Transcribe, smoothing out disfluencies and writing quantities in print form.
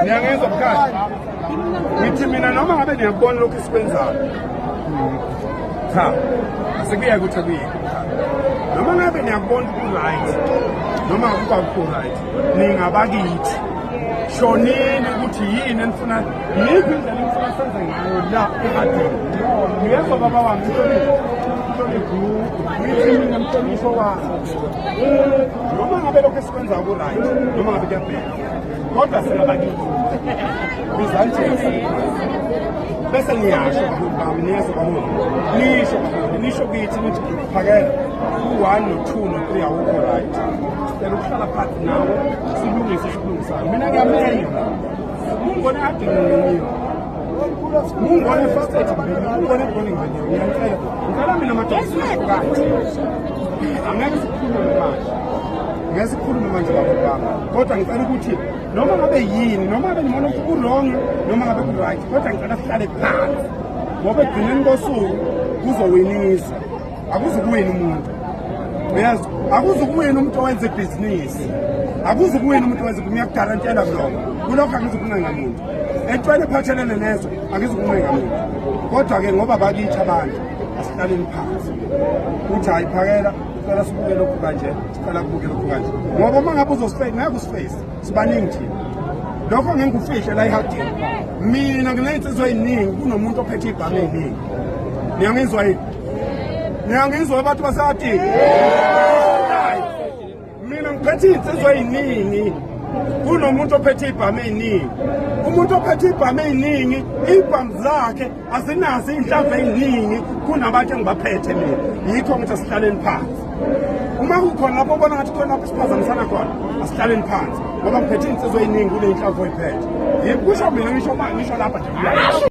Niyangenza bukhali ngithi mina noma ngabe niyakubona lokhu esikwenzayo cha asekuya ukuthi akuyikho noma ngabe niyakubona ku-right noma akukho right ningabakithi shonini ukuthi yini enifuna yiphi indlela enifuna senze ngayo la ehadini ngiyezwa baba wami ngithi mina mhlonishwa wami noma ngabe lokhu esikwenzayo ku-right noma ngabe kuyabheka kodwa singabakithi bese ngiyasho bami niyezwa bami nisho kithi nithi phakela u-1 no-2 no-3 awukho right sicela ukuhlala phansi nawe silungise sikulungisayo mina ngiyamenya ungibone ade nginiwe ungibone first aid ungibone bowling venue ngicela mina madoda sihlukane angeke sikhulume manje ngesikhulume manje bababa kodwa ngicela ukuthi noma ngabe yini noma ngabe ngibona ukuthi ku-wrong noma ngabe ku-right kodwa ngicela sihlale phansi ngoba ekugcineni kosuku kuzowinisa akuzukuwina umuntu uyazi akuzukuwina umuntu owenza ibhizinisi akuzukuwina umuntu owenza ngiyakudalantela kuloko kulokho angizukuncenga muntu entweni ephathelene nezo angizukuncenga muntu kodwa-ke ngoba bakithi abantu asihlaleni phansi uthi hayi phakela sicela sibuke lokhu kanje sicela kubuke lokhu kanje ngoba uma ngabe uzosifeyisi ngeke usifeyisi sibaningi thina lokho ngengikufihle la ehadini mina nginey'nsizwa ey'ningi kunomuntu ophethe ibhame ey'ningi niyangizwa yini niyangizwa abantu basehadini mina ngiphethe iy'nsizwa ey'ningi kunomuntu ophethe ibhame ey'ningi umuntu ophethe ibhame ey'ningi iy'bhamu zakhe azinazo iy'nhlamvu ey'ningi kunabantu engibaphethe mina yikho ngithi asihlaleni phansi uma kukhona lapho obona ngathi khona lapho siphazamisana khona asihlaleni phansi ngoba ngiphethe iy'nsizwa ey'ningi kuney'nhlamvu oy'phethe kusho mina ngisho lapha nje